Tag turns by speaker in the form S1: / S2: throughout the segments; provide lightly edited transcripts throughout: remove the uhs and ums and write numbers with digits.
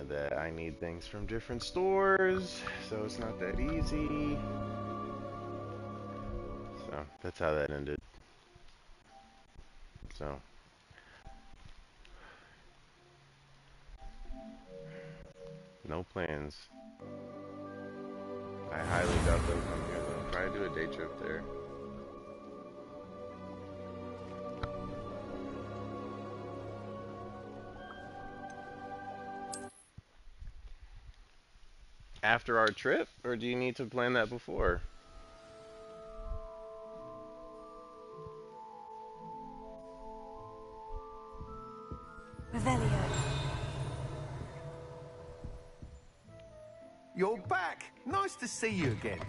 S1: that I need things from different stores, so it's not that easy. So that's how that ended. So no plans. I highly doubt they'll come here though. Try to do a day trip there. After our trip, or do you need to plan that before?
S2: Revelio.
S3: You're back. Nice to see you again.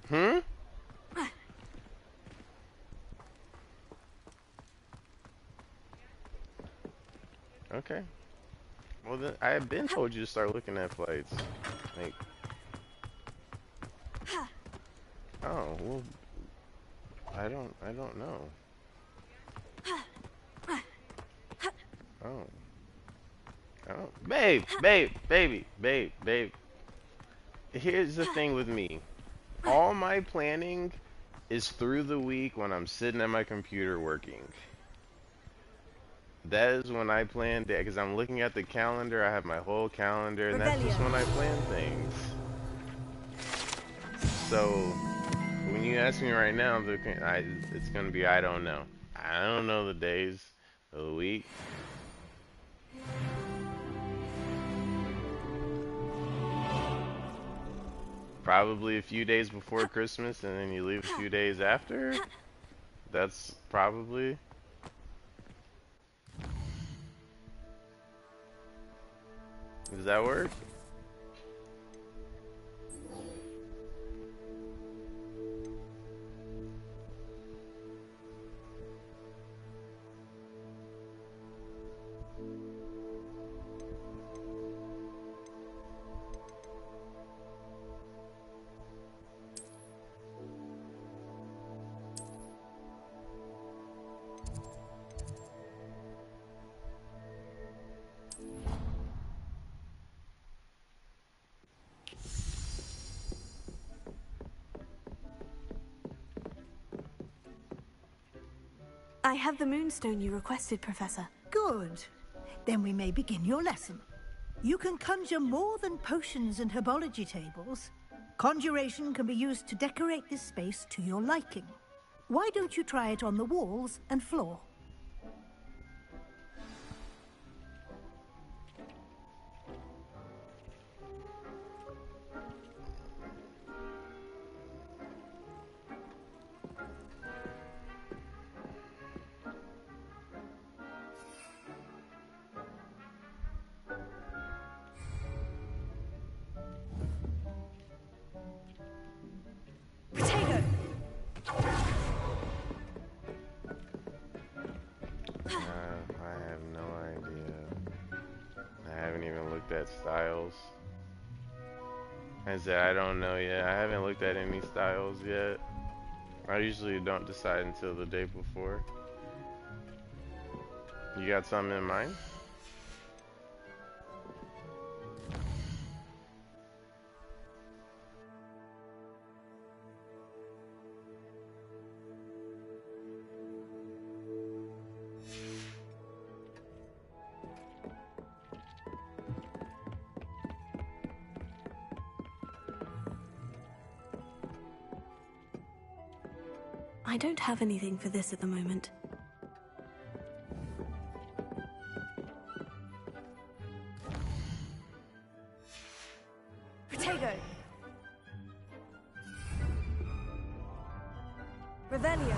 S1: Hmm? Okay. Well, then I have been told you to start looking at flights. Like, oh, well, I don't know. Oh, oh, babe. Here's the thing with me. All my planning is through the week when I'm sitting at my computer working. That is when I plan that because I'm looking at the calendar. I have my whole calendar, and that's just
S2: Revelio.
S1: when I plan things. So when you ask me right now, it's gonna be I don't know. I don't know the days of the week. Probably a few days before Christmas, and then you leave a few days after. That's probably. Does that work?
S2: I have the moonstone you requested, Professor.
S4: Good. Then we may begin your lesson. You can conjure more than potions and herbology tables. Conjuration can be used to decorate this space to your liking. Why don't you try it on the walls and floor?
S2: Potato!
S1: I have no idea. I haven't even looked at styles. I said I don't know yet. I haven't looked at any styles yet. I usually don't decide until the day before. You got something in mind?
S2: I don't have anything for this at the moment. Potato! Revelio!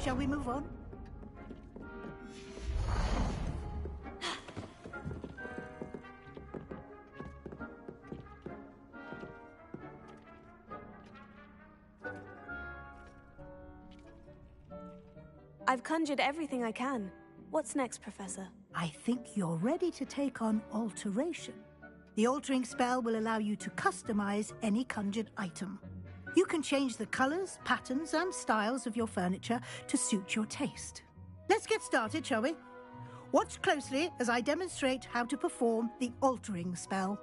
S4: Shall we move on?
S2: I've conjured everything I can. What's next, Professor?
S4: I think you're ready to take on alteration. The altering spell will allow you to customize any conjured item. You can change the colors, patterns, and styles of your furniture to suit your taste. Let's get started, shall we? Watch closely as I demonstrate how to perform the altering spell.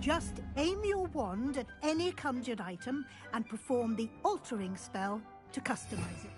S4: Just aim your wand at any conjured item and perform the altering spell to customize it.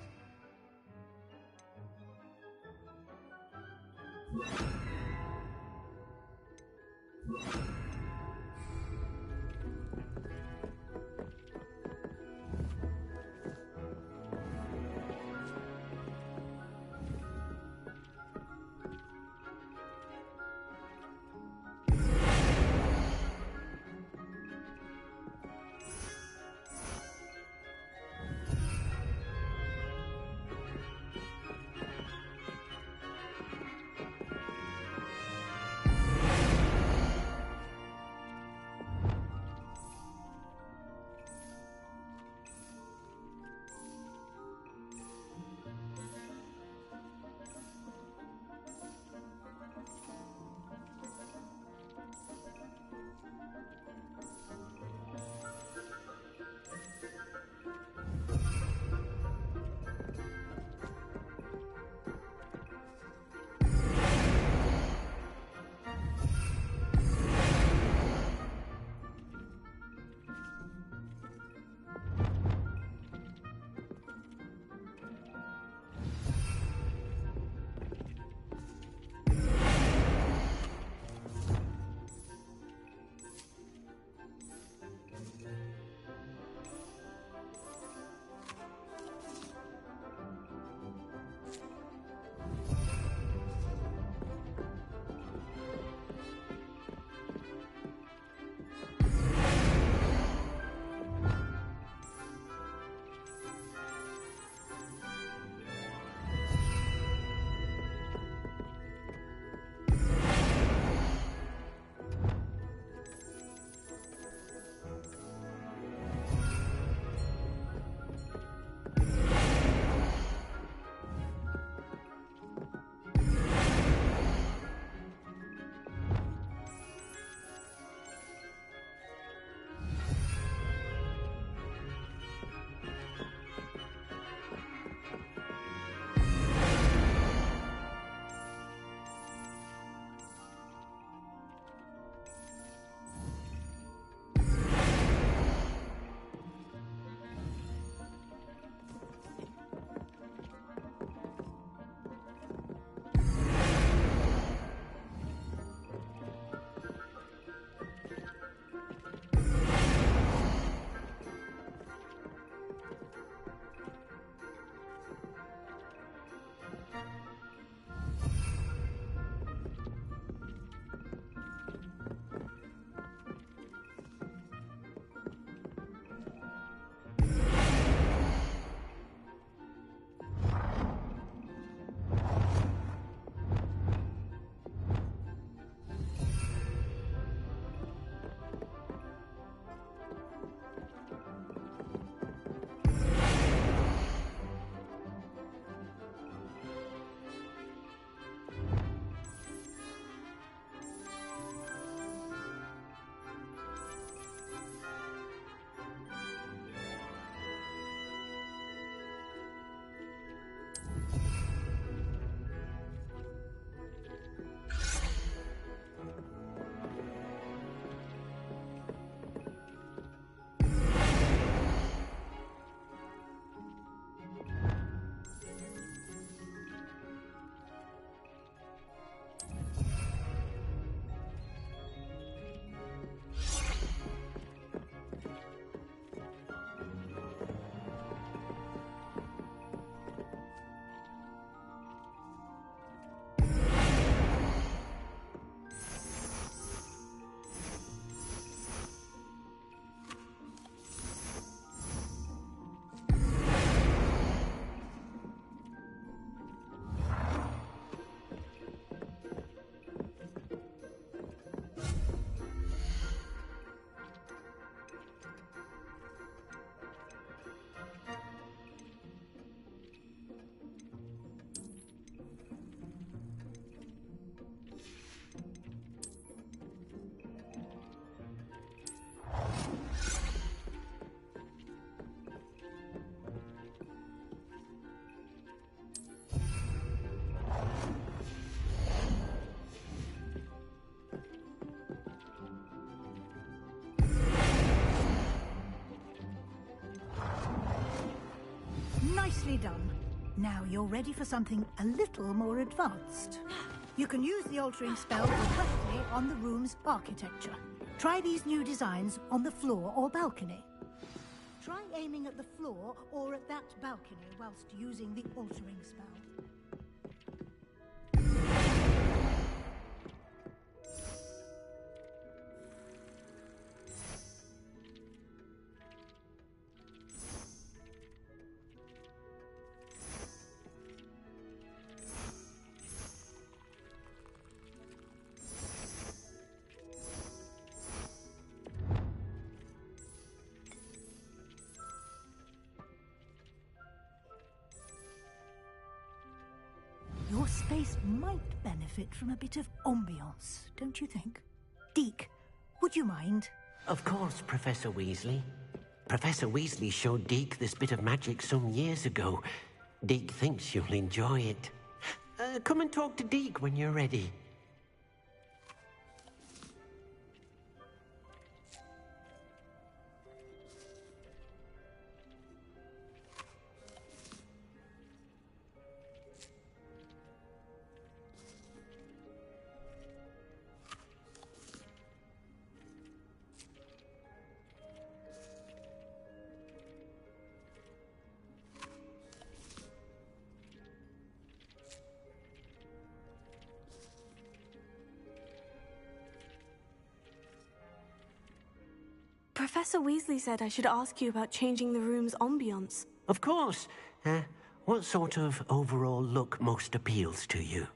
S4: Nicely done. Now you're ready for something a little more advanced. You can use the altering spell directly on the room's architecture. Try these new designs on the floor or balcony. Try aiming at the floor or at that balcony whilst using the altering spell. Your space might benefit from a bit of ambiance, don't you think? Deke, would you mind?
S5: Of course, Professor Weasley. Professor Weasley showed Deke this bit of magic some years ago. Deke thinks you'll enjoy it. Come and talk to Deke when you're ready.
S2: Professor Weasley said I should ask you about changing the room's ambiance.
S5: Of course. What sort of overall look most appeals to you?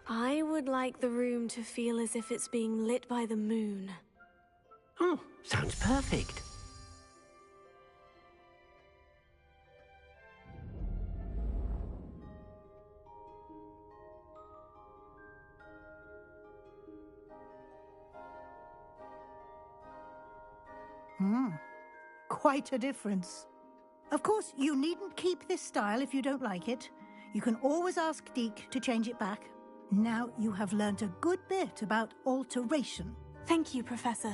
S2: I would like the room to feel as if it's being lit by the moon.
S5: Oh, sounds perfect.
S4: Quite a difference. Of course, you needn't keep this style if you don't like it. You can always ask Deke to change it back. Now you have learnt a good bit about alteration.
S2: Thank you, Professor.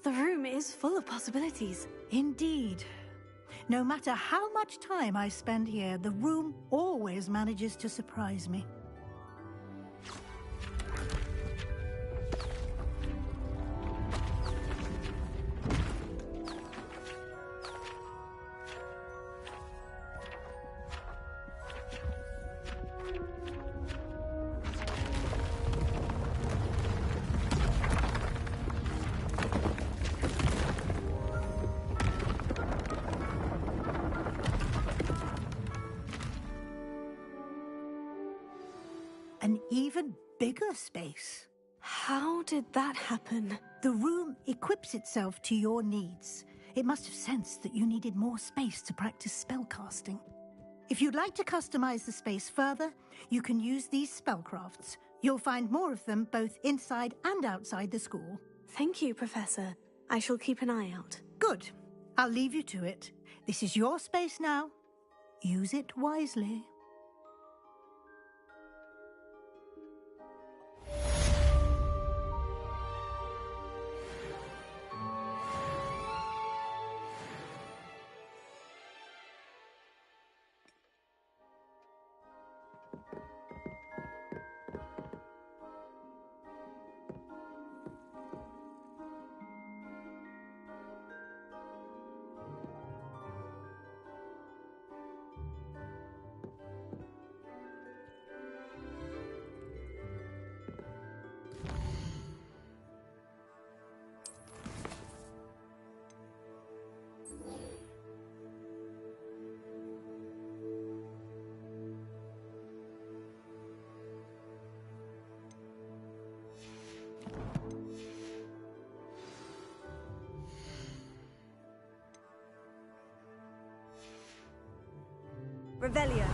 S2: The room is full of possibilities.
S4: Indeed. No matter how much time I spend here, the room always manages to surprise me. An even bigger space.
S2: How did that happen?
S4: The room equips itself to your needs. It must have sensed that you needed more space to practice spellcasting. If you'd like to customize the space further, you can use these spellcrafts. You'll find more of them both inside and outside the school.
S2: Thank you, Professor. I shall keep an eye out.
S4: Good. I'll leave you to it. This is your space now. Use it wisely.
S2: Revelio.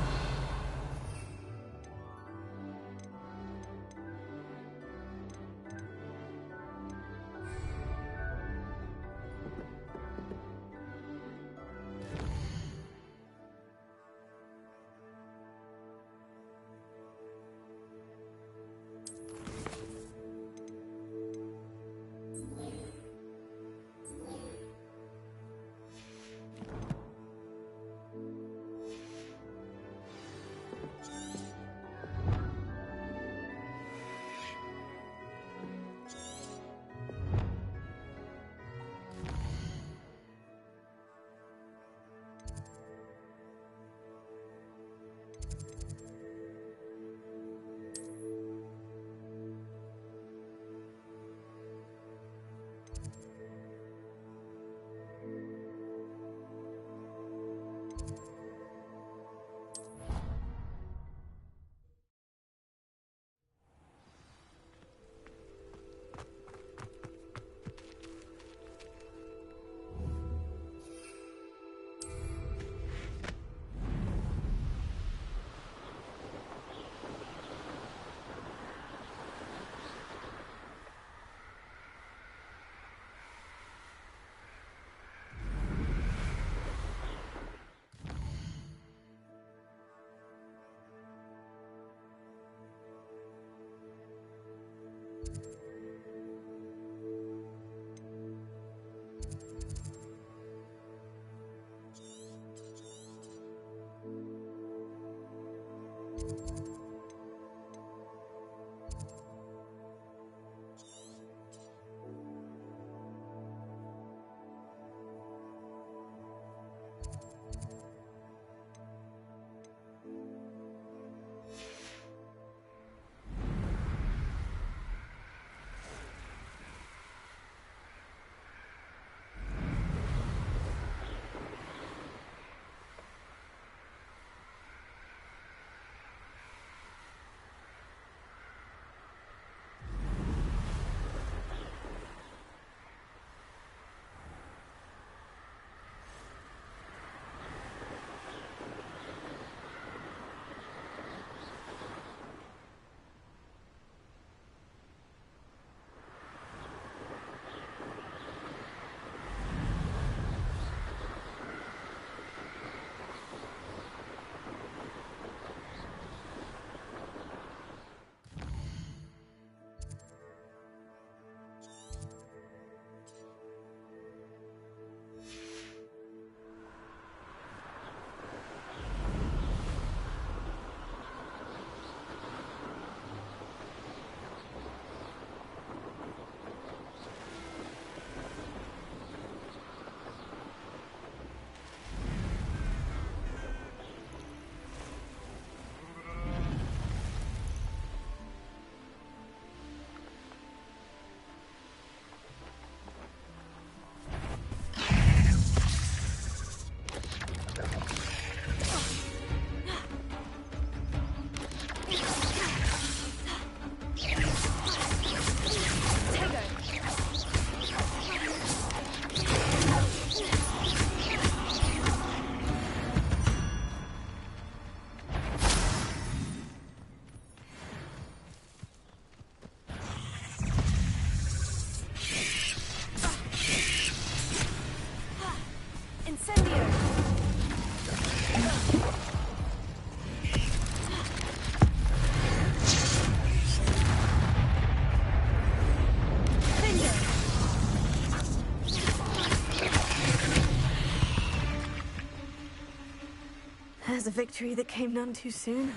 S2: There's a victory that came none too soon.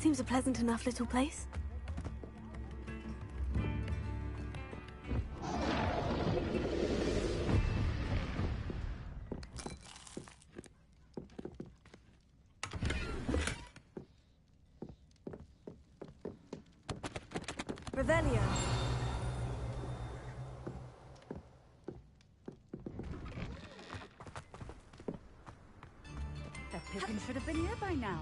S2: Seems a pleasant enough little place. Revelio.
S6: That Pippin should have been here by now.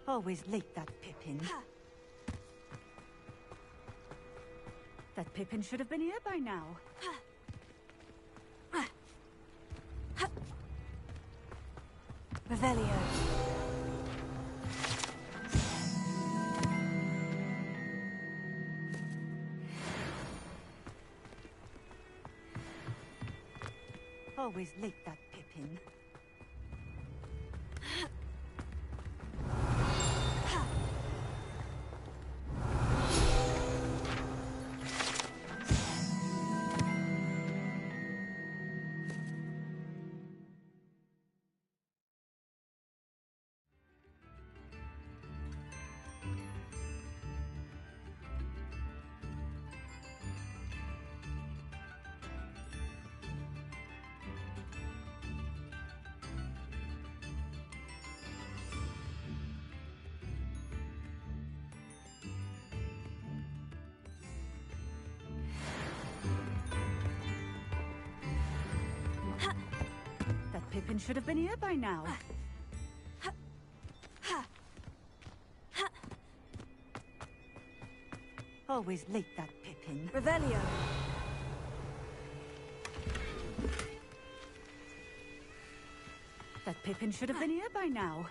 S6: Always late, that Pippin. That Pippin should have been here by now.
S2: Revelio.
S6: Always late, that Pippin. That Pippin should have been here by now. Always late, that Pippin.
S2: Revelio.
S6: That Pippin should have been here by now.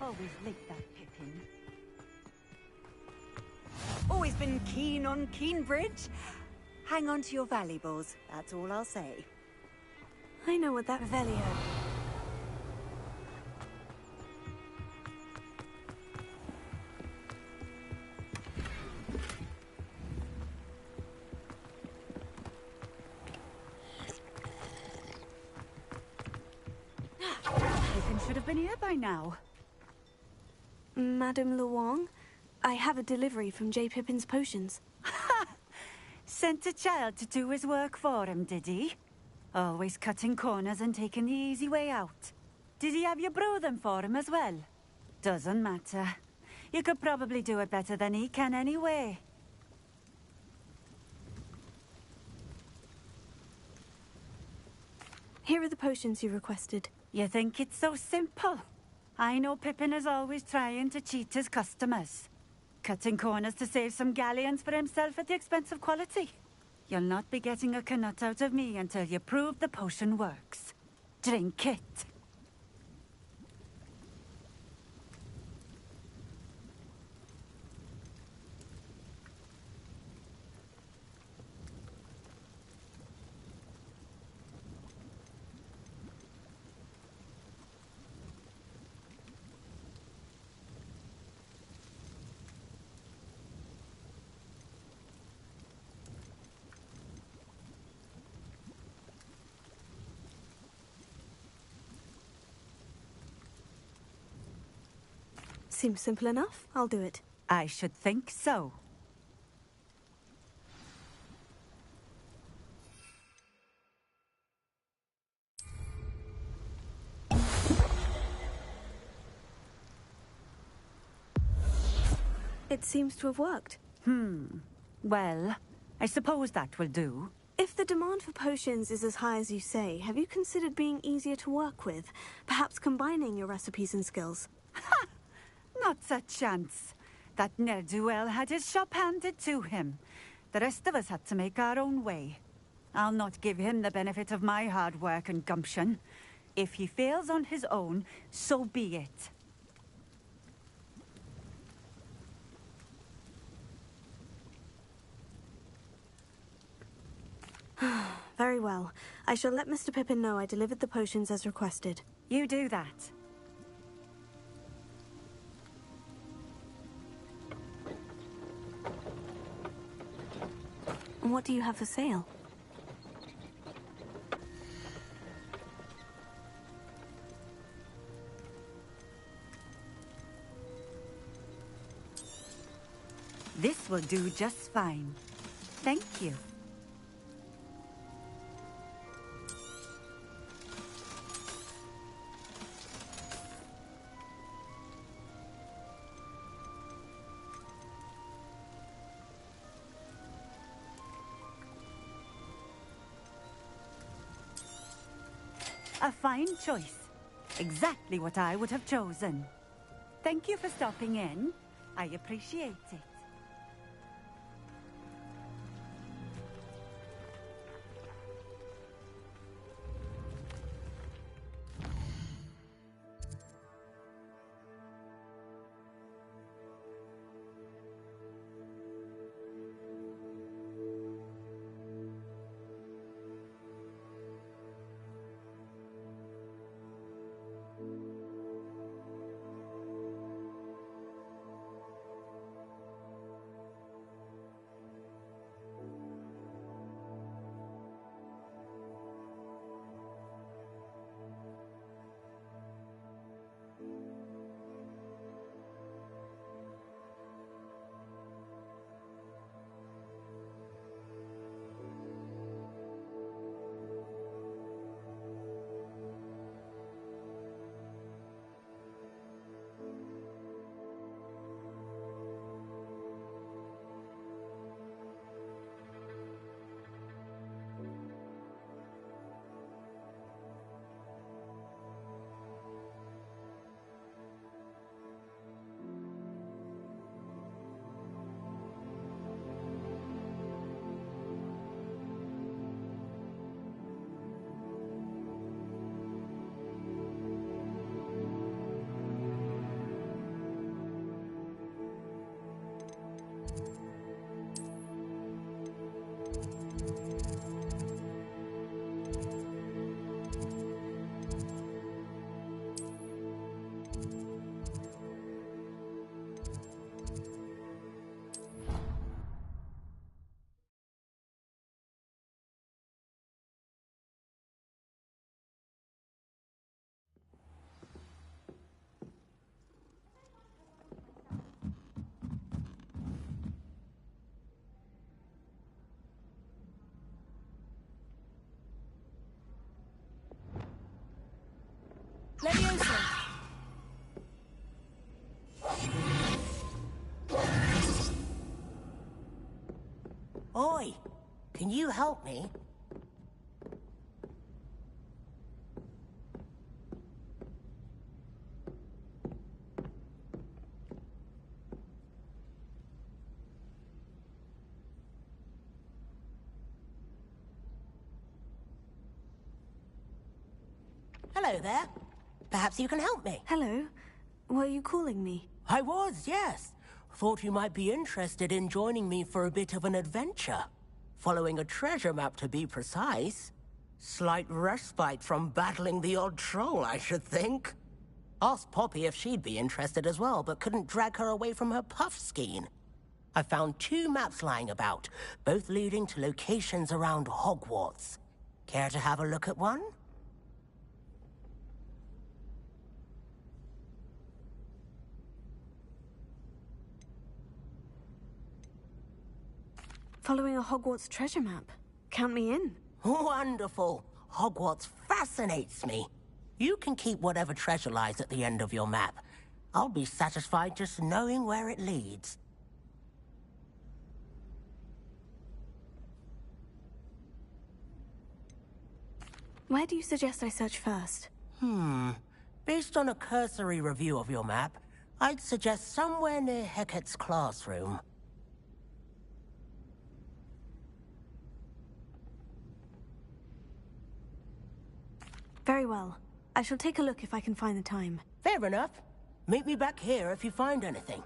S6: Always late, that Pippin.
S7: Always been keen on Keenbridge. Hang on to your valuables, that's all I'll say.
S2: I know what that Revelio.
S6: Pippin should have been here by now.
S2: Madame Luong, I have a delivery from J. Pippin's potions.
S6: Sent a child to do his work for him, did he? Always cutting corners and taking the easy way out. Did he have you brew them for him as well? Doesn't matter. You could probably do it better than he can anyway.
S2: Here are the potions you requested.
S6: You think it's so simple? I know Pippin is always trying to cheat his customers. Cutting corners to save some galleons for himself at the expense of quality. You'll not be getting a canut out of me until you prove the potion works. Drink it.
S2: Seems simple enough. I'll do it.
S6: I should think so.
S2: It seems to have worked.
S6: Well, I suppose that will do.
S2: If the demand for potions is as high as you say, have you considered being easier to work with? Perhaps combining your recipes and skills?
S6: Not a chance. That ne'er-do-well had his shop handed to him. The rest of us had to make our own way. I'll not give him the benefit of my hard work and gumption. If he fails on his own, so be it.
S2: well. I shall let Mr. Pippin know I delivered the potions as requested.
S6: You do that.
S2: What do you have for sale?
S6: This will do just fine. Thank you. A fine choice. Exactly what I would have chosen. Thank you for stopping in. I appreciate it.
S8: Leviosa!
S9: Oi! Can you help me? Hello there. Perhaps you can help me.
S2: Hello. Were you calling me?
S9: I was, yes. Thought you might be interested in joining me for a bit of an adventure. Following a treasure map, to be precise. Slight respite from battling the odd troll, I should think. Asked Poppy if she'd be interested as well, but couldn't drag her away from her puff skein. I found 2 maps lying about, both leading to locations around Hogwarts. Care to have a look at one?
S2: Following a Hogwarts treasure map. Count me in.
S9: Wonderful. Hogwarts fascinates me. You can keep whatever treasure lies at the end of your map. I'll be satisfied just knowing where it leads.
S2: Where do you suggest I search first?
S9: Based on a cursory review of your map, I'd suggest somewhere near Hecate's classroom.
S2: Very well. I shall take a look if I can find the time.
S9: Fair enough. Meet me back here if you find anything.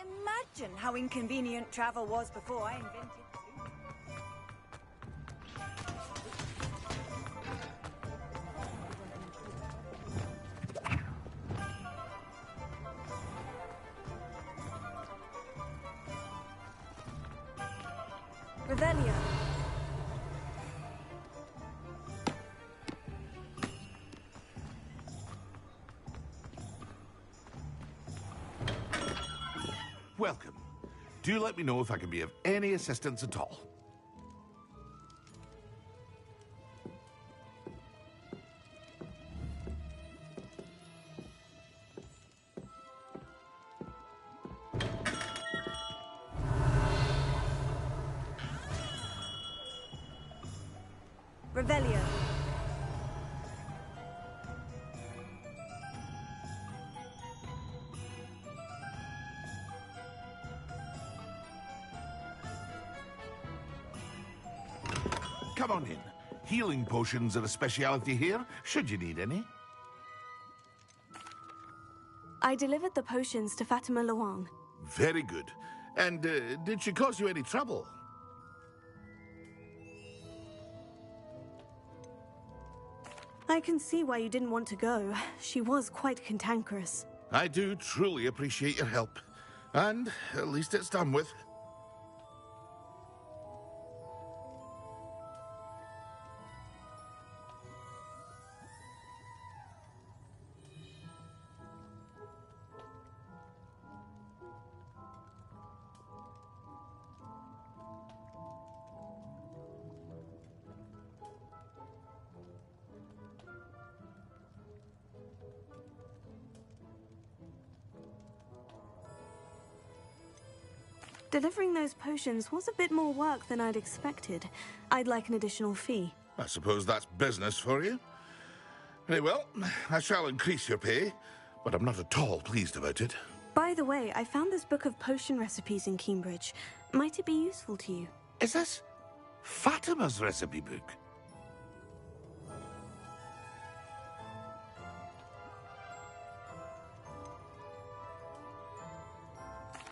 S7: imagine how inconvenient travel was before I invented food. Revelio.
S10: Welcome. Do let me know if I can be of any assistance at all.
S7: Revelio.
S10: Come on in. Healing potions are a speciality here, should you need any.
S2: I delivered the potions to Fatima Luang.
S10: Very good. And did she cause you any trouble?
S2: I can see why you didn't want to go. She was quite cantankerous.
S10: I do truly appreciate your help. And at least it's done with.
S2: Delivering those potions was a bit more work than I'd expected. I'd like an additional fee.
S10: I suppose that's business for you. Very well, I shall increase your pay, but I'm not at all pleased about it.
S2: By the way, I found this book of potion recipes in Cambridge. Might it be useful to you?
S10: Is this Fatima's recipe book?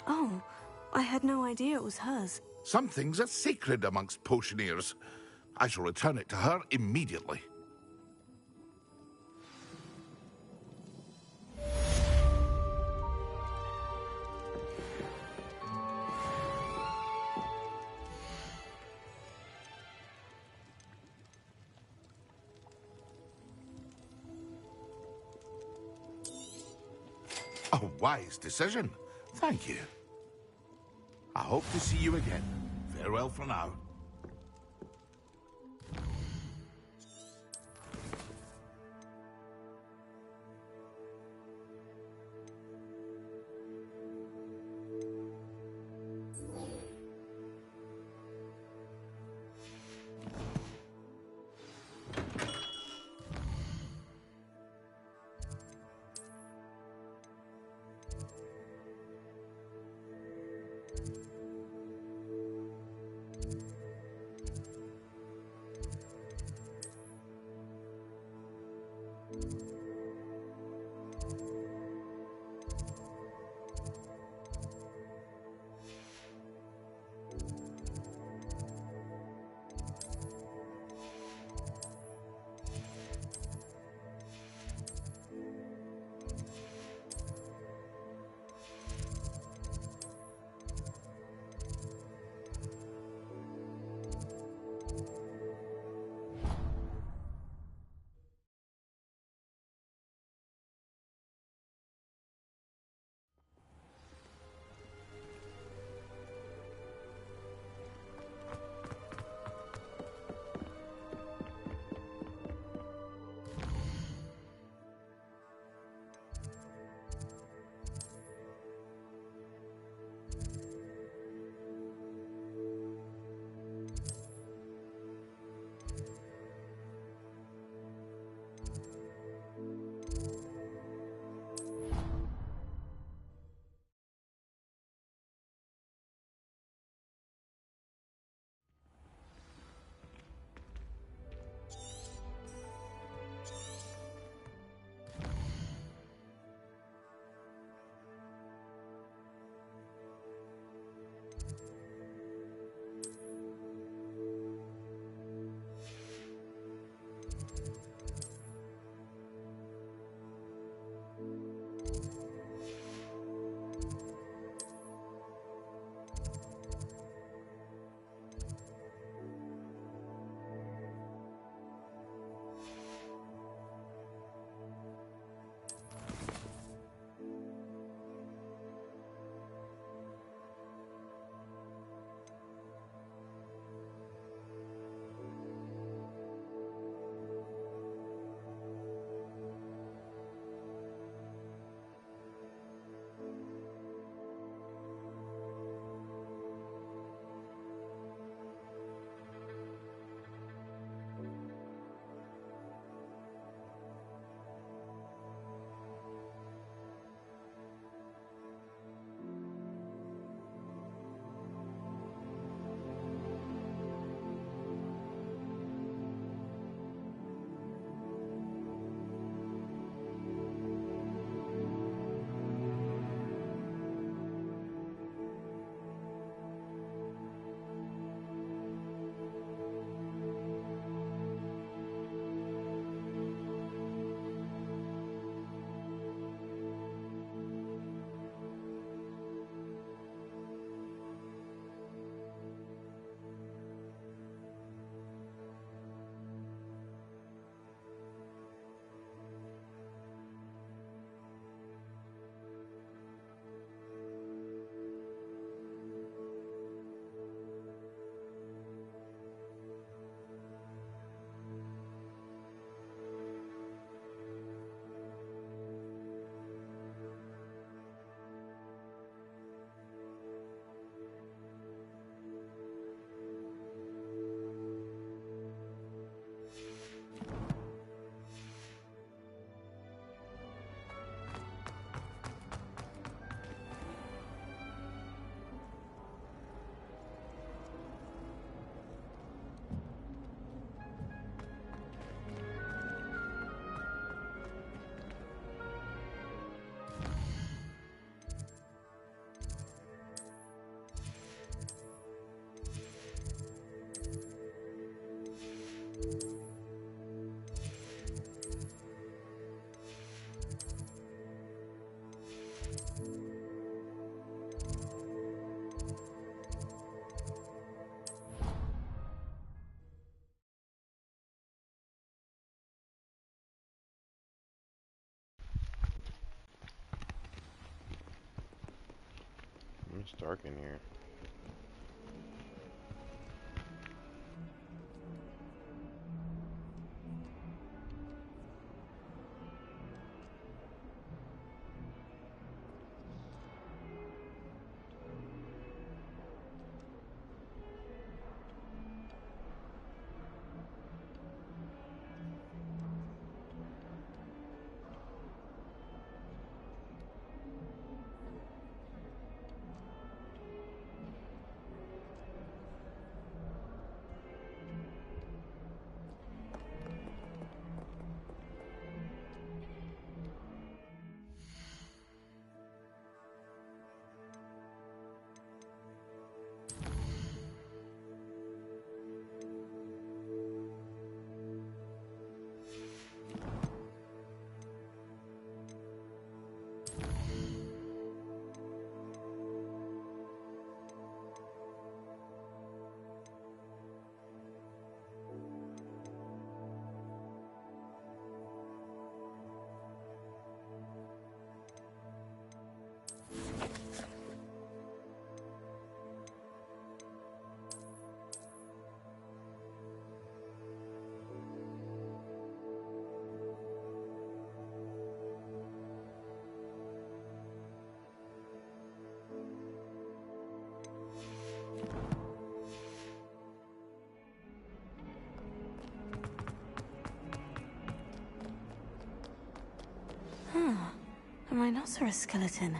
S2: Oh, I had no idea it was hers.
S10: Some things are sacred amongst potioneers. I shall return it to her immediately. A wise decision. Thank you. I hope to see you again. Farewell for now.
S1: dark in here.
S2: A rhinoceros skeleton.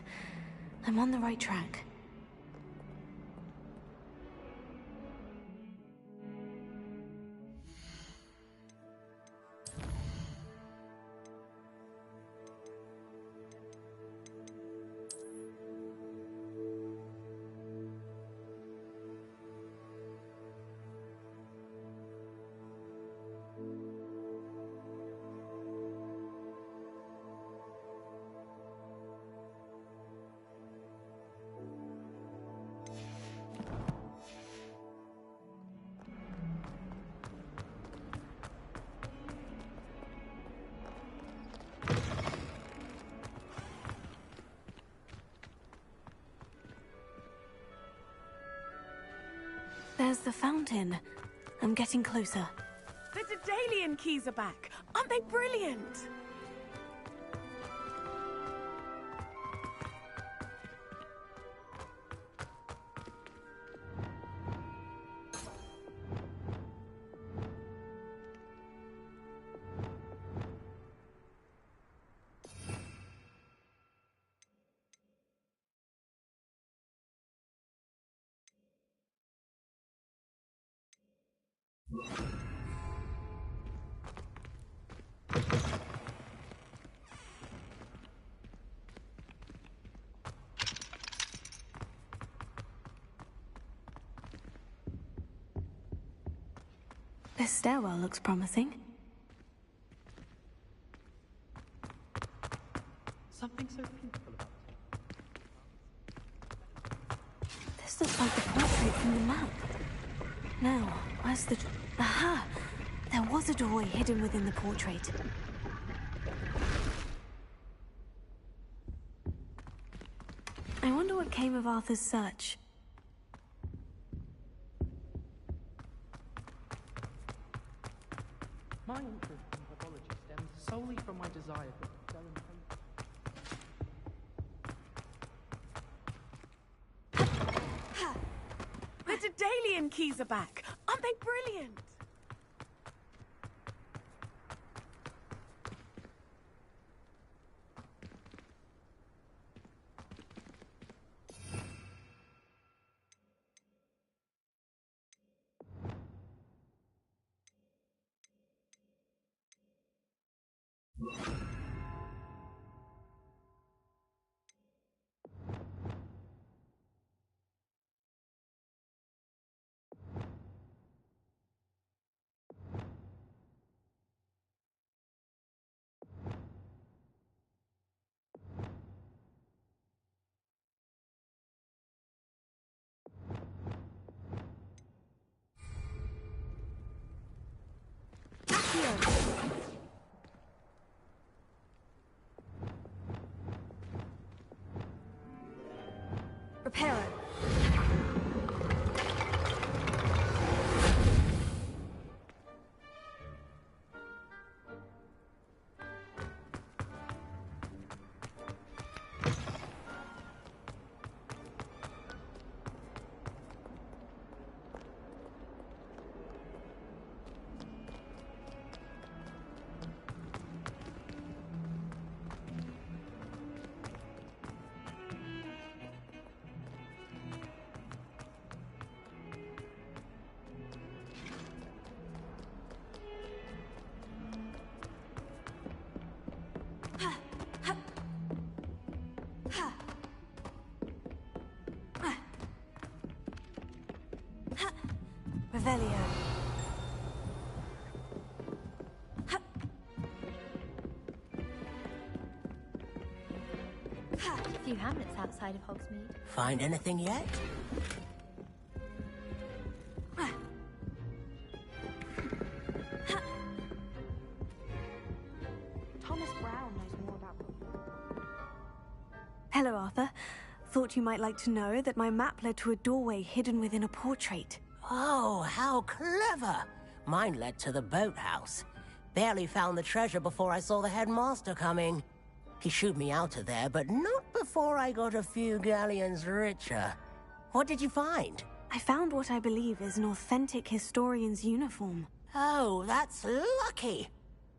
S2: I'm on the right track. There's the fountain. I'm getting closer.
S7: The Daedalian keys are back. Aren't they brilliant?
S2: This stairwell looks promising.
S11: Something so beautiful about it.
S2: This looks like the portrait from the map. Now, where's the... Aha! There was a doorway hidden within the portrait. I wonder what came of Arthur's search.
S11: My interest in herbology stems solely from my desire for go and
S7: The Daedalian keys are back. Aren't they brilliant?
S2: Revelio.
S12: A few hamlets outside of Hogsmeade.
S9: Find anything yet?
S12: Thomas Brown knows more about...
S2: Hello, Arthur. Thought you might like to know that my map led to a doorway hidden within a portrait.
S9: Oh, how clever! Mine led to the boathouse. Barely found the treasure before I saw the headmaster coming. He shooed me out of there, but not before I got a few galleons richer. What did you find?
S2: I found what I believe is an authentic historian's uniform.
S9: Oh, that's lucky.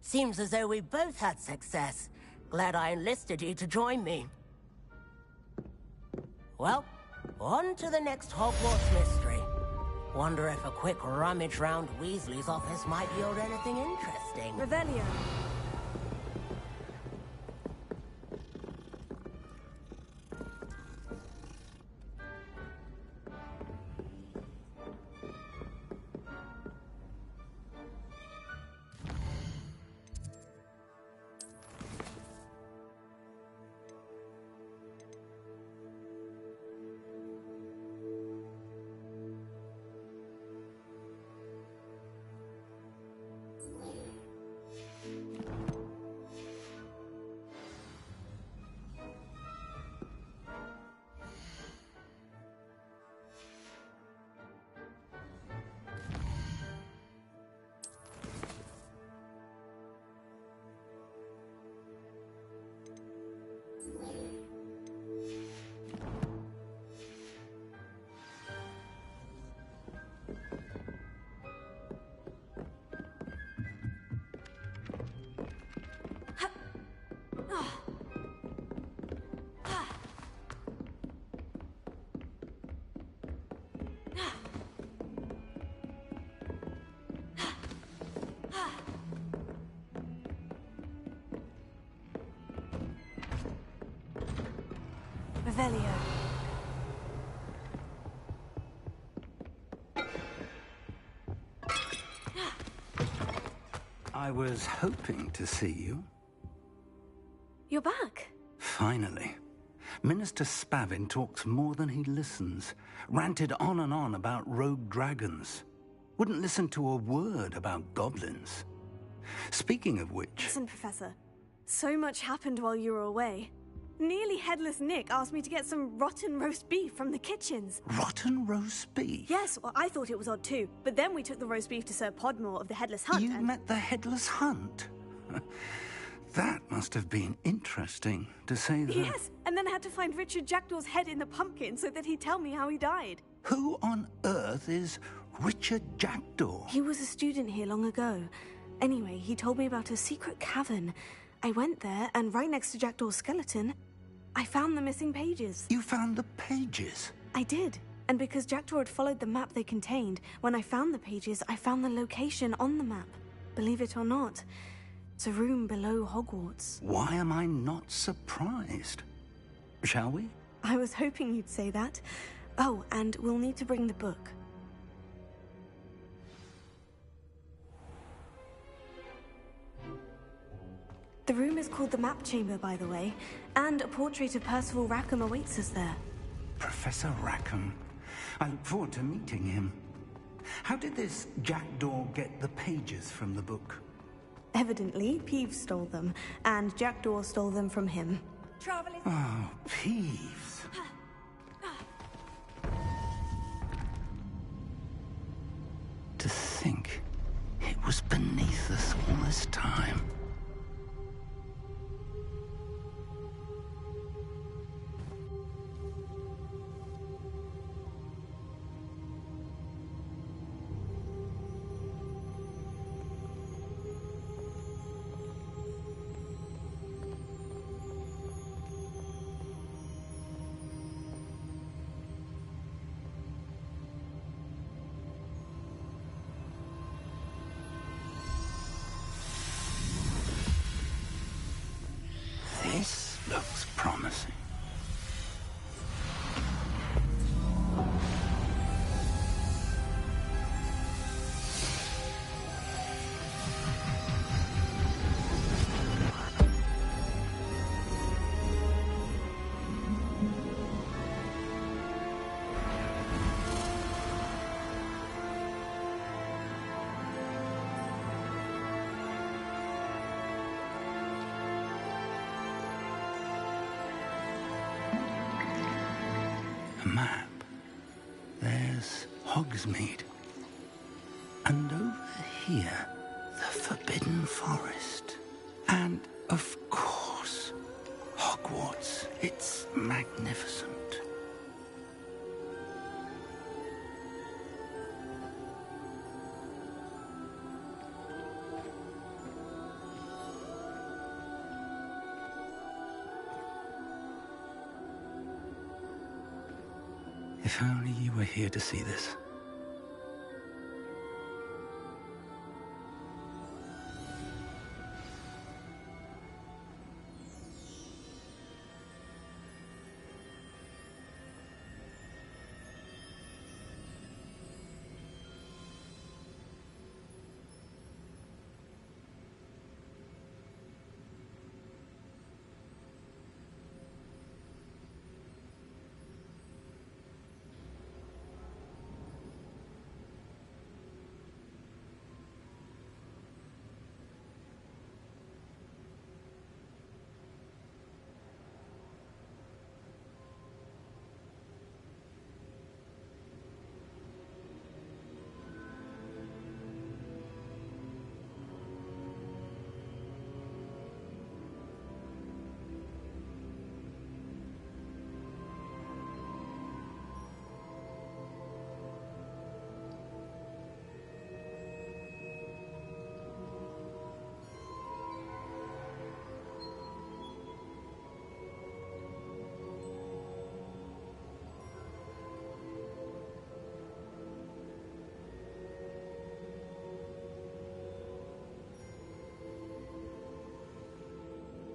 S9: Seems as though we both had success. Glad I enlisted you to join me. Well, on to the next Hogwarts mystery. Wonder if a quick rummage round Weasley's office might yield anything interesting.
S2: Revelio. Revelio.
S13: I was hoping to see you.
S2: You're back.
S13: Finally. Minister Spavin talks more than he listens. Ranted on and on about rogue dragons. Wouldn't listen to a word about goblins. Speaking of which...
S2: Listen, Professor. So much happened while you were away. Nearly Headless Nick asked me to get some rotten roast beef from the kitchens.
S13: Rotten roast beef?
S2: Yes, well, I thought it was odd too. But then we took the roast beef to Sir Podmore of the Headless Hunt.
S13: You met the Headless Hunt? That must have been interesting, to say the...
S2: Yes, and then I had to find Richard Jackdaw's head in the pumpkin so that he'd tell me how he died.
S13: Who on earth is Richard Jackdaw?
S2: He was a student here long ago. Anyway, he told me about a secret cavern. I went there, and right next to Jackdaw's skeleton, I found the missing pages.
S13: You found the pages?
S2: I did. And because Jackdaw had followed the map they contained, when I found the pages, I found the location on the map. Believe it or not, it's a room below Hogwarts.
S13: Why am I not surprised? Shall we?
S2: I was hoping you'd say that. Oh, and we'll need to bring the book. The room is called the Map Chamber, by the way, and a portrait of Percival Rackham awaits us there.
S13: Professor Rackham. I look forward to meeting him. How did this Jackdaw get the pages from the book?
S2: Evidently, Peeves stole them, and Jackdaw stole them from him.
S12: Traveling.
S13: Oh, Peeves. To think it was beneath us all this time. This looks promising. map, there's Hogsmeade. And over here, the Forbidden Forest. And, of course, Hogwarts. It's magnificent. If only you were here to see this.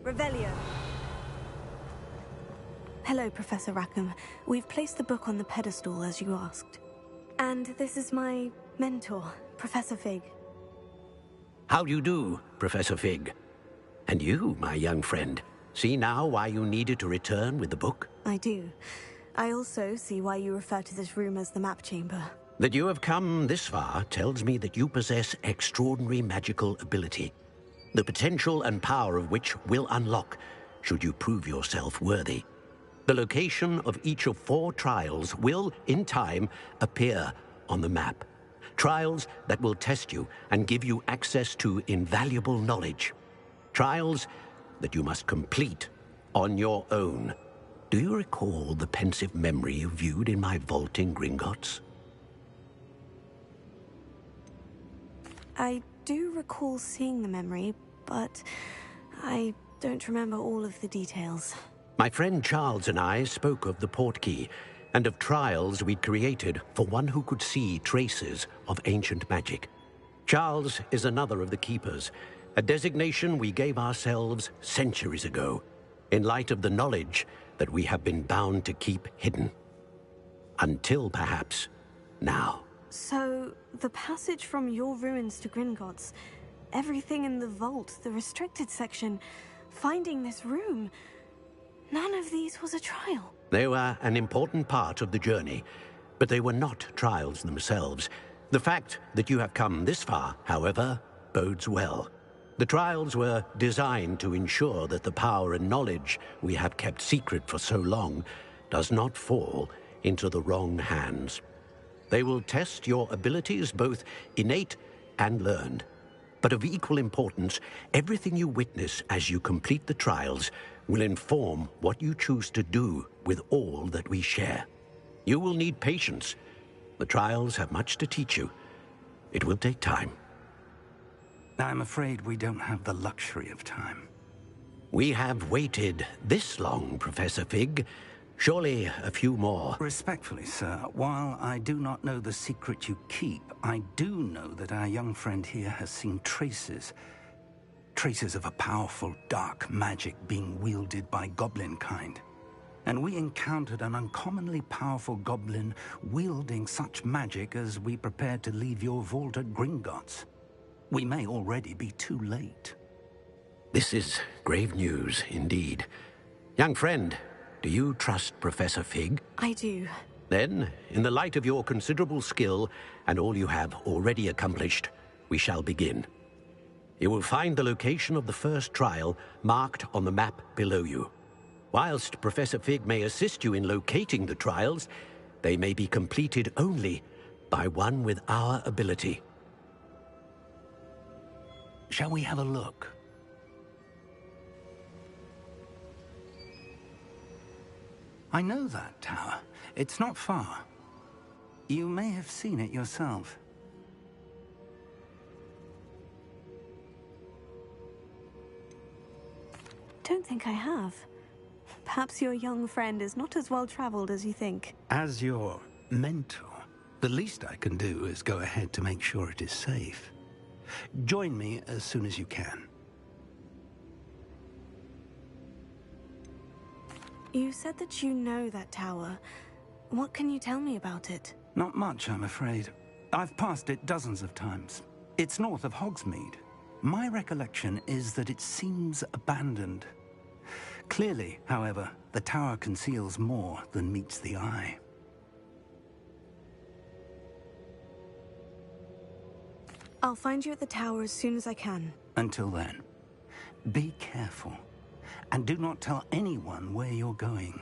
S2: Revelio. Hello, Professor Rackham. We've placed the book on the pedestal as you asked. And this is my mentor, Professor Fig.
S5: How do you do, Professor Fig? And you, my young friend, see now why you needed to return with the book?
S2: I do. I also see why you refer to this room as the map chamber.
S5: That you have come this far tells me that you possess extraordinary magical ability, the potential and power of which will unlock should you prove yourself worthy. The location of each of 4 trials will, in time, appear on the map. Trials that will test you and give you access to invaluable knowledge. Trials that you must complete on your own. Do you recall the pensive memory you viewed in my vault in Gringotts?
S2: I do recall seeing the memory, but I don't remember all of the details.
S5: My friend Charles and I spoke of the Portkey and of trials we'd created for one who could see traces of ancient magic. Charles is another of the Keepers, a designation we gave ourselves centuries ago, in light of the knowledge that we have been bound to keep hidden. Until, perhaps, now.
S2: So, the passage from your ruins to Gringotts, everything in the vault, the restricted section, finding this room, none of these was a trial.
S5: They were an important part of the journey, but they were not trials themselves. The fact that you have come this far, however, bodes well. The trials were designed to ensure that the power and knowledge we have kept secret for so long does not fall into the wrong hands. They will test your abilities, both innate and learned. But of equal importance, everything you witness as you complete the trials will inform what you choose to do with all that we share. You will need patience. The trials have much to teach you. It will take time.
S13: I'm afraid we don't have the luxury of time.
S5: We have waited this long, Professor Fig. Surely a few more.
S13: Respectfully, sir, while I do not know the secret you keep, I do know that our young friend here has seen traces of a powerful dark magic being wielded by goblin kind. And we encountered an uncommonly powerful goblin wielding such magic as we prepared to leave your vault at Gringotts. We may already be too late.
S5: This is grave news, indeed. Young friend, do you trust Professor Fig?
S2: I do.
S5: Then, in the light of your considerable skill and all you have already accomplished, we shall begin. You will find the location of the first trial marked on the map below you. Whilst Professor Fig may assist you in locating the trials, they may be completed only by one with our ability.
S13: Shall we have a look? I know that tower. It's not far. You may have seen it yourself.
S2: Don't think I have. Perhaps your young friend is not as well-traveled as you think.
S13: As your mentor, the least I can do is go ahead to make sure it is safe. Join me as soon as you can.
S2: You said that you know that tower. What can you tell me about it?
S13: Not much, I'm afraid. I've passed it dozens of times. It's north of Hogsmeade. My recollection is that it seems abandoned. Clearly, however, the tower conceals more than meets the eye.
S2: I'll find you at the tower as soon as I can.
S13: Until then, be careful. And do not tell anyone where you're going.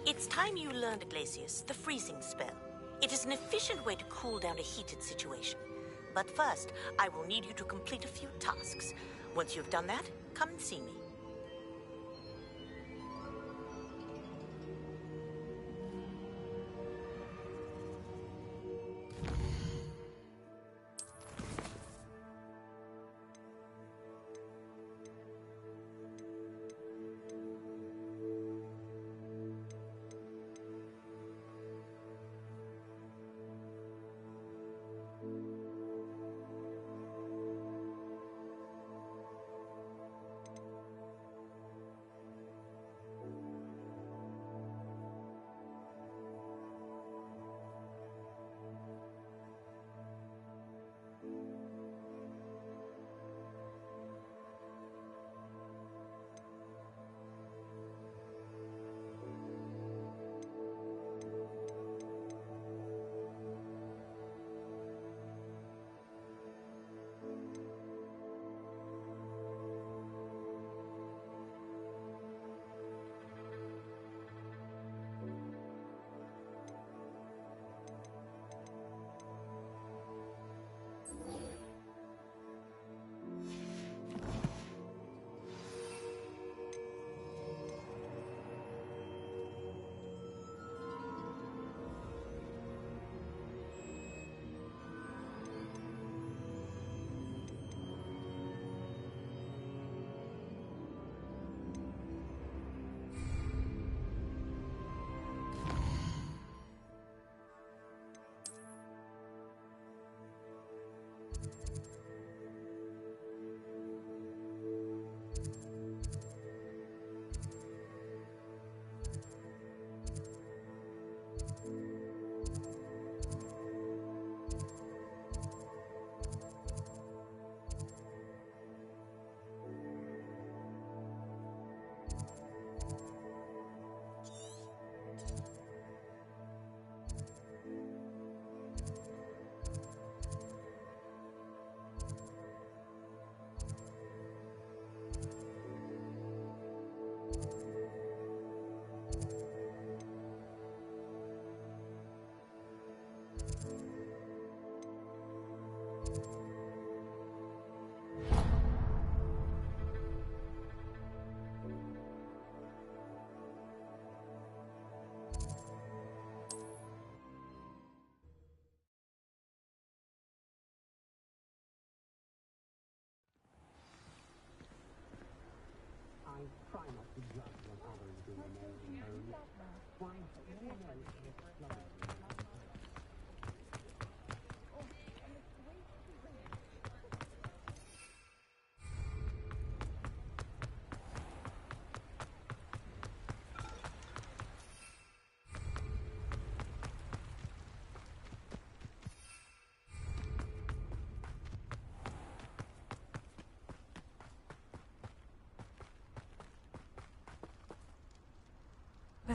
S14: It's time you learned, Glacius, the freezing spell. It is an efficient way to cool down a heated situation. But first, I will need you to complete a few tasks. Once you've done that, come and see me.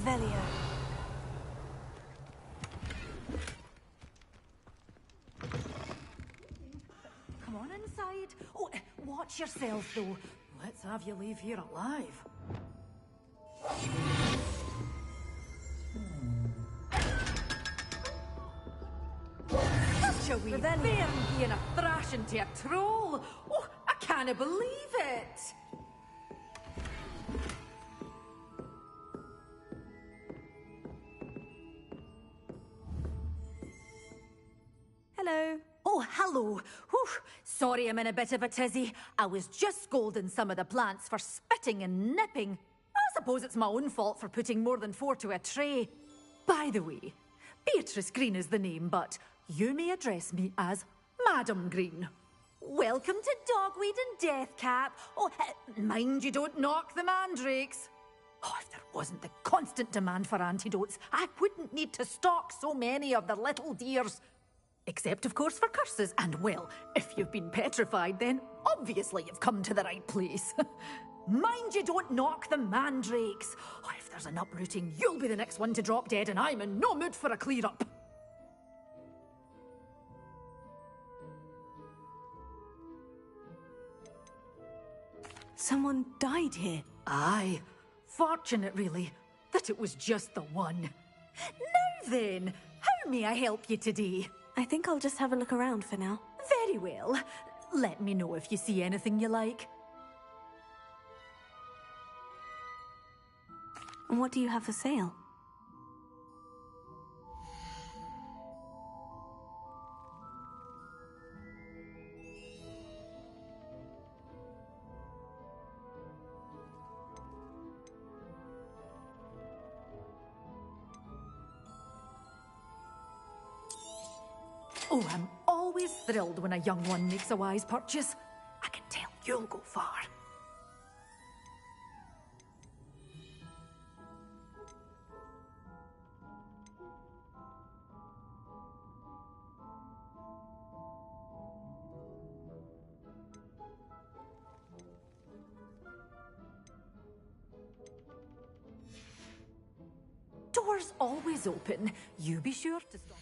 S2: Revelio.
S15: Come on inside. Oh, watch yourself, though. Let's have you leave here alive. Such a wee bairn being a thrashing to a troll. Oh, I can't believe it.
S2: Hello.
S15: Oh, hello. Whew. Sorry I'm in a bit of a tizzy. I was just scolding some of the plants for spitting and nipping. I suppose it's my own fault for putting more than 4 to a tray. By the way, Beatrice Green is the name, but you may address me as Madam Green. Welcome to Dogweed and Deathcap. Oh, mind you don't knock the mandrakes. Oh, if there wasn't the constant demand for antidotes, I wouldn't need to stock so many of the little dears. Except, of course, for curses. And, well, if you've been petrified, then obviously you've come to the right place. Mind you don't knock the mandrakes. Oh, if there's an uprooting, you'll be the next one to drop dead, and I'm in no mood for a clear-up.
S2: Someone died here.
S15: Aye. Fortunate, really, that it was just the one. Now then, how may I help you today?
S2: I think I'll just have a look around for now.
S15: Very well. Let me know if you see anything you like.
S2: And what do you have for sale?
S15: Oh, I'm always thrilled when a young one makes a wise purchase. I can tell you'll go far. Doors always open. You be sure to stop.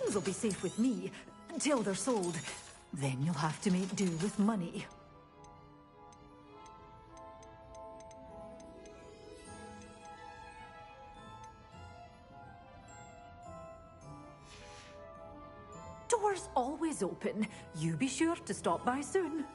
S15: rooms will be safe with me, till they're sold. Then you'll have to make do with money. Doors always open. You be sure to stop by soon.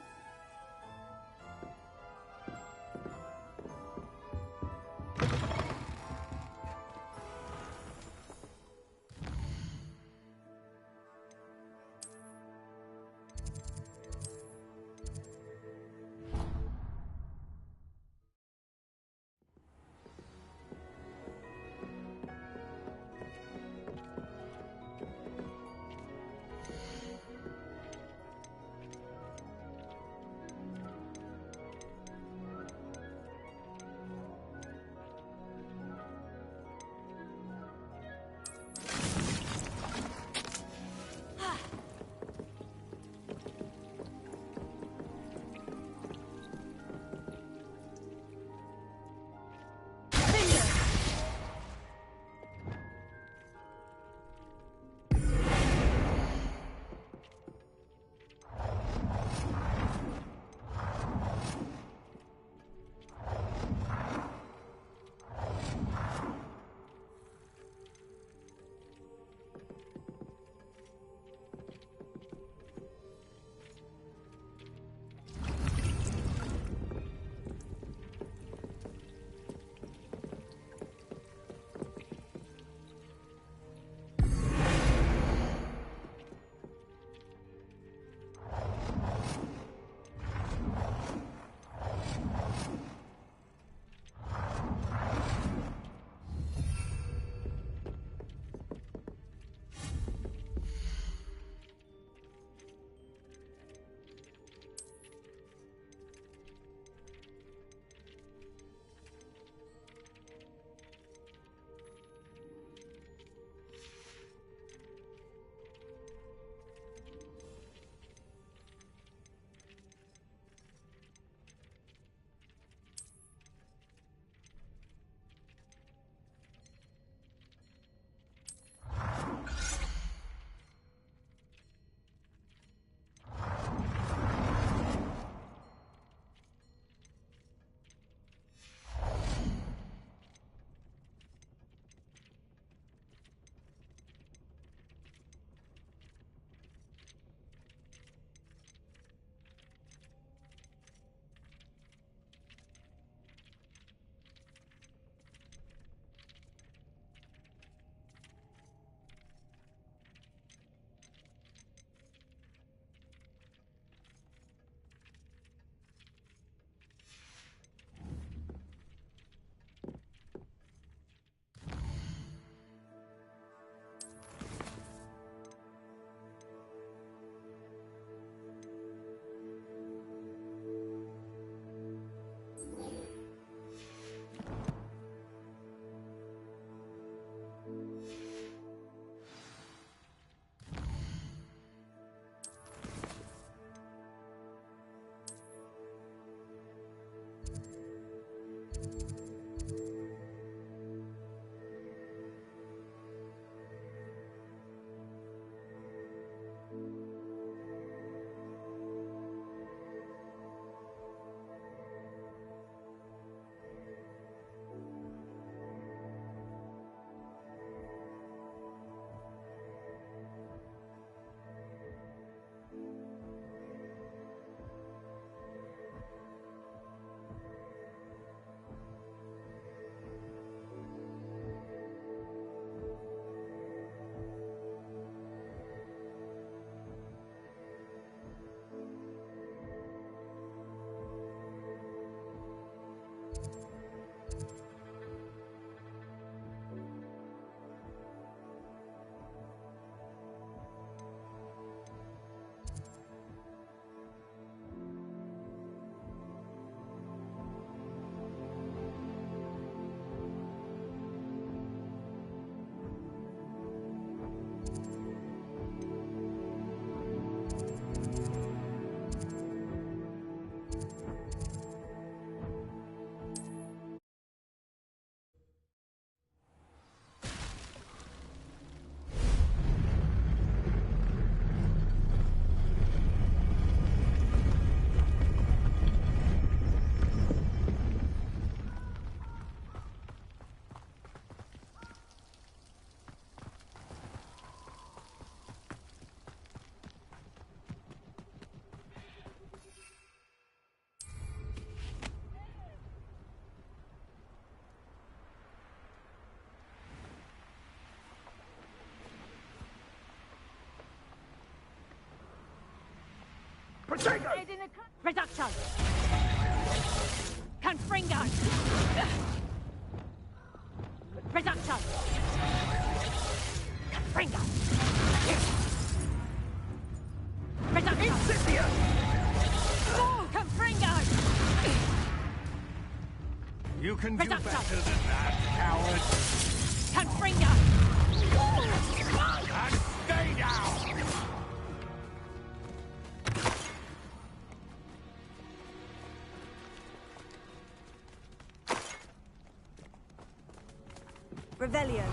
S6: Reduction! Confringo! Reduction! Confringo! Reduction! Incipia! Oh, Confringo!
S3: You can do
S6: Reduction.
S3: better than that, coward.
S6: Confringo!
S3: And stay down!
S2: Revelio.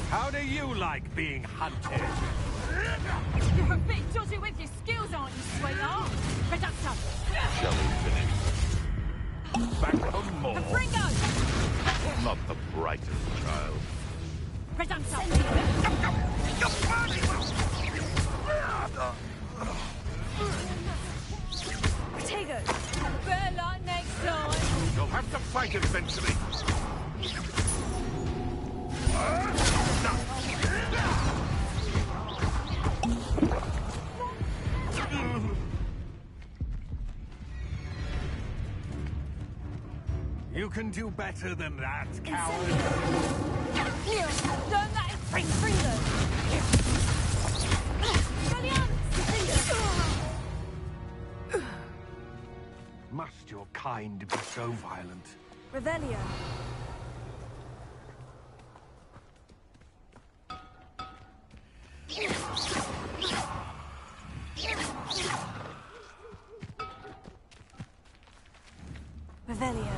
S3: How do you like being hunted?
S6: You're a bit dodgy with your skills, aren't you, sweetheart? Reduction!
S10: Shall we finish? Back for more.
S6: Confringo!
S10: Not the brightest child.
S6: Reduction!
S2: Protego!
S6: Better luck next time!
S10: You'll have to fight eventually.
S3: You can do better than that, coward.
S6: Learn that in Confringo!
S3: Must your kind be so violent?
S2: Revelio. Revelio.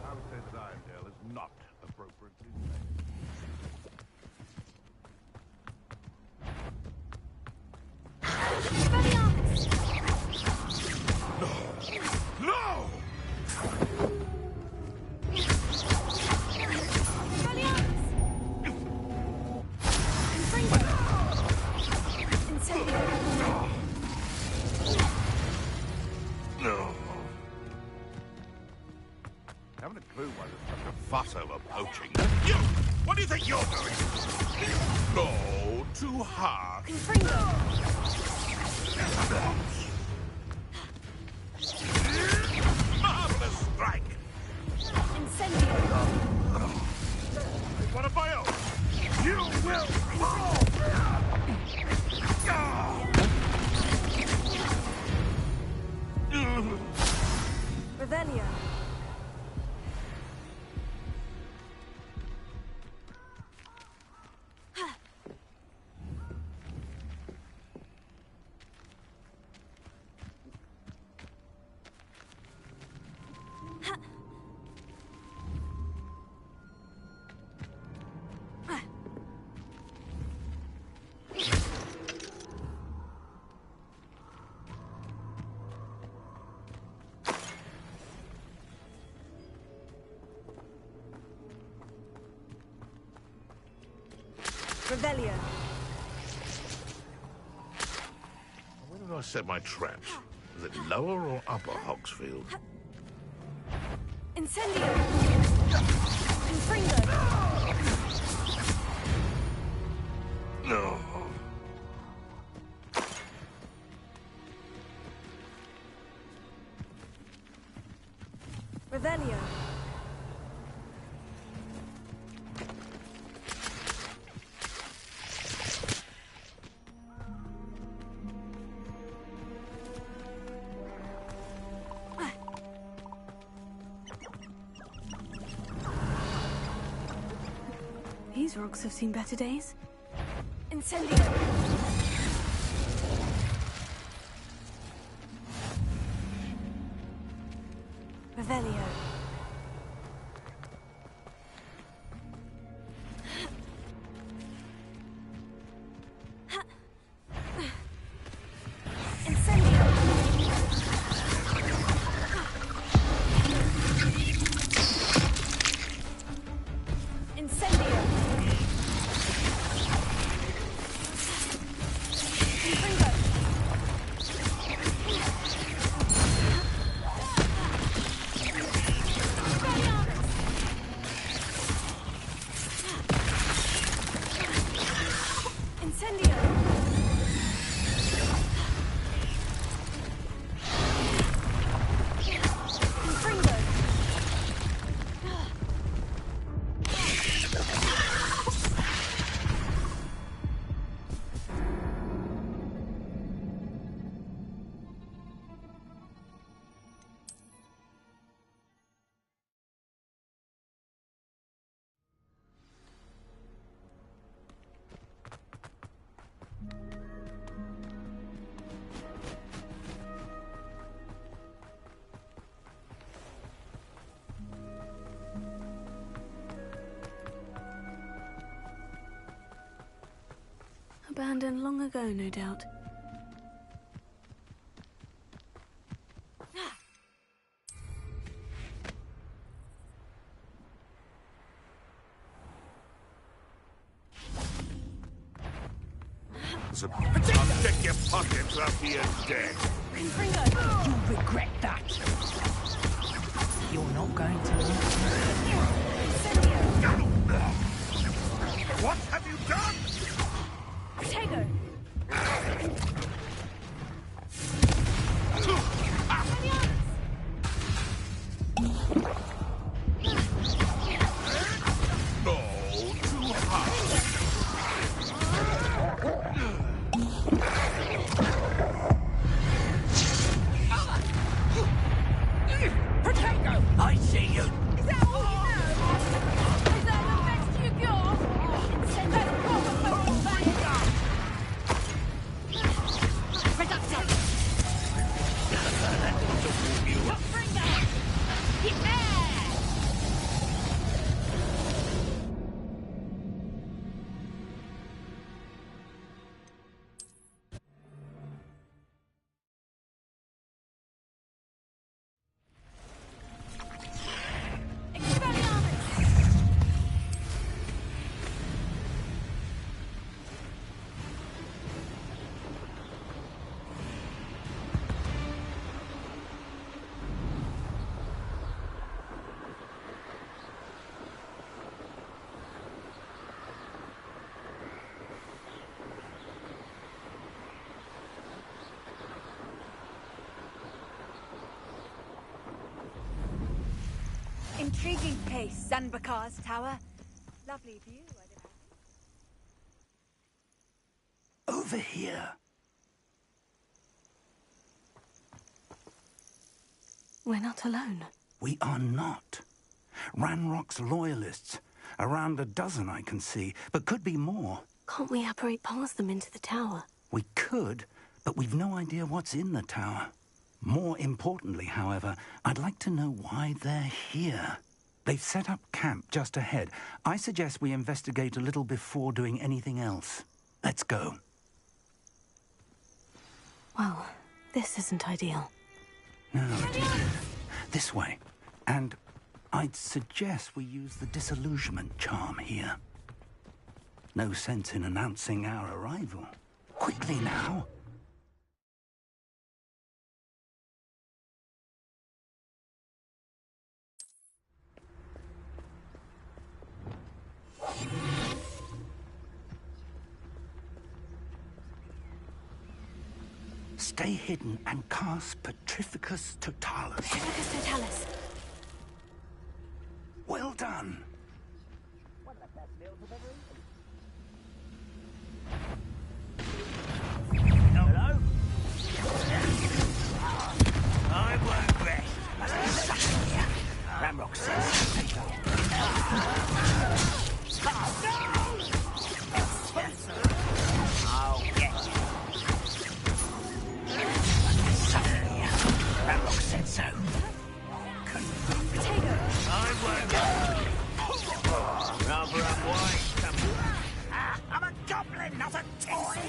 S10: I would say that Irondale is not appropriately named. No! No! Haven't a clue why there's such a fuss over poaching. You! What do you think you're doing? No, too hard. Marvelous strike! One of my own! You will fall!
S2: Revelio. Revelio.
S10: Where did I set my traps? Is it lower or upper Hogsfield?
S2: Incendio. Confringo.
S10: No.
S2: Revelio. These rocks have seen better days. Incendio. Revelio. Incendio. Incendio. Confringo. Incendio. Confringo. Abandoned long ago, no doubt.
S10: I'll check your pockets after you're dead.
S2: Confringo.
S8: You'll regret that. You're not going to.
S10: What have you done?
S2: Protego.
S10: No, too hard.
S8: Protego! I see you.
S2: Is that all you know? Is that the best you got? Incendio.
S8: Reductive!
S7: Intriguing place, Zanbakar's tower. Lovely view, I
S13: Over here.
S2: We're not alone.
S13: We are not. Ranrock's loyalists. Around a dozen I can see, but could be more.
S2: Can't we apparate past them into the tower?
S13: We could, but we've no idea what's in the tower. More importantly, however, I'd like to know why they're here. They've set up camp just ahead. I suggest we investigate a little before doing anything else. Let's go.
S2: Well, this isn't ideal.
S13: No, it isn't. This way. And I'd suggest we use the disillusionment charm here. No sense in announcing our arrival. Quickly now. Stay hidden and cast Petrificus Totalus.
S2: Petrificus Totalus.
S13: Well done.
S9: Hello? I won't rest. Ramrock says. I'll get you. Ramrock said so.
S2: Potato.
S9: I won't. Rather unwise, I'm a goblin, not a toy.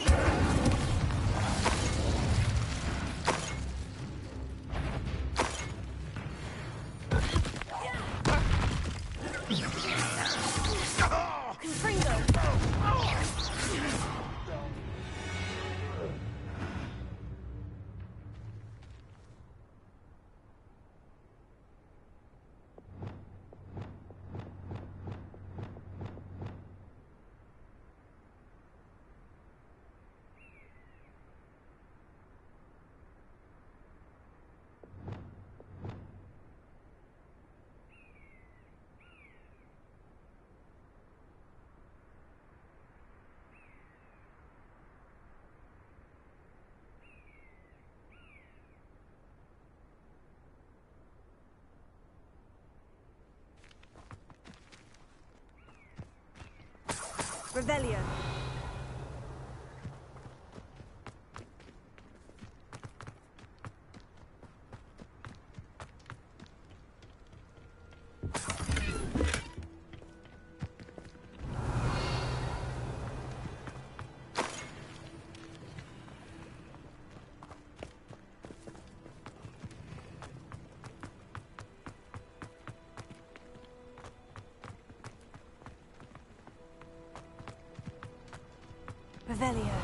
S2: Revelio. Revelio.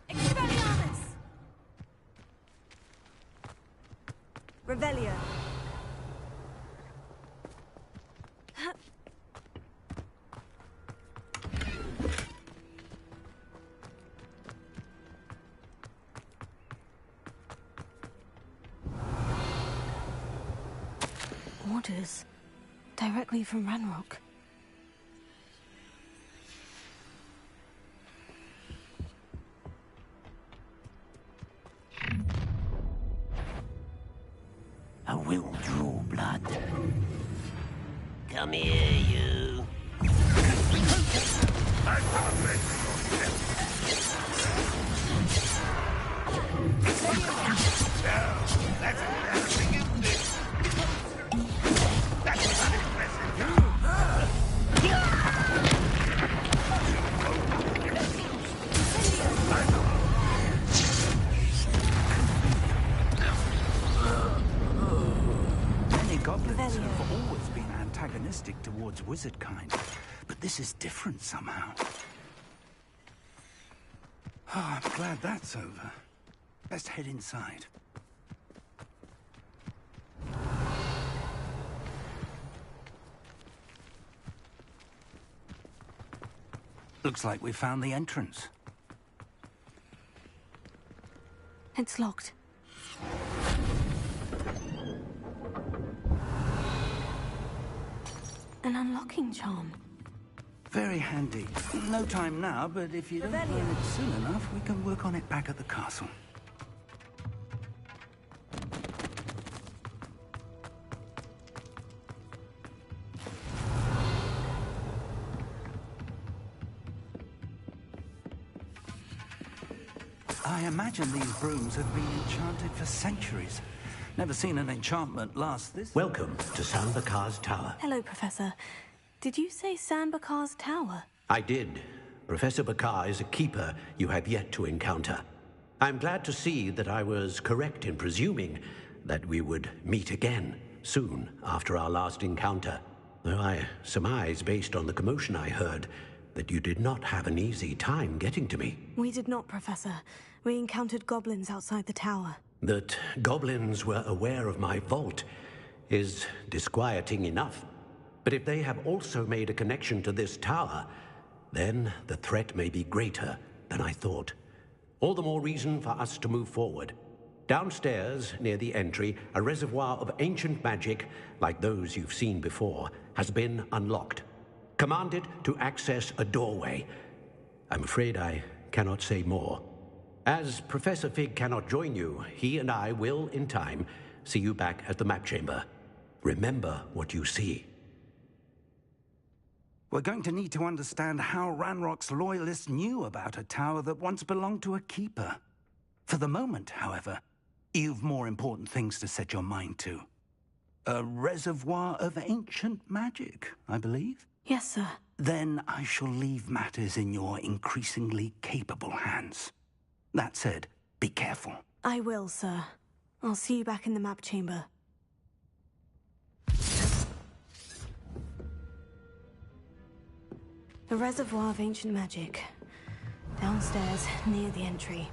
S2: Expelliarmus! Revelio. Orders directly from Ranrock.
S9: I will draw blood. Come here, you.
S13: Goblins have always been antagonistic towards wizard kind, but this is different somehow. Oh, I'm glad that's over. Let's head inside. Looks like we found the entrance.
S2: It's locked. An unlocking charm.
S13: Very handy. No time now, but if you don't learn it soon enough, we can work on it back at the castle. I imagine these brooms have been enchanted for centuries. Never seen an enchantment last this...
S5: Welcome to San Bakar's Tower.
S2: Hello, Professor. Did you say San Bakar's Tower?
S5: I did. Professor Bakar is a keeper you have yet to encounter. I'm glad to see that I was correct in presuming that we would meet again soon after our last encounter. Though I surmise, based on the commotion I heard, that you did not have an easy time getting to me.
S2: We did not, Professor. We encountered goblins outside the tower.
S5: That goblins were aware of my vault is disquieting enough. But if they have also made a connection to this tower, then the threat may be greater than I thought. All the more reason for us to move forward. Downstairs, near the entry, a reservoir of ancient magic, like those you've seen before, has been unlocked. Command it to access a doorway. I'm afraid I cannot say more. As Professor Fig cannot join you, he and I will, in time, see you back at the map chamber. Remember what you see.
S13: We're going to need to understand how Ranrock's loyalists knew about a tower that once belonged to a keeper. For the moment, however, you've more important things to set your mind to. A reservoir of ancient magic, I believe?
S2: Yes, sir.
S13: Then I shall leave matters in your increasingly capable hands. That said, be careful.
S2: I will, sir. I'll see you back in the map chamber. The reservoir of ancient magic. Downstairs, near the entry.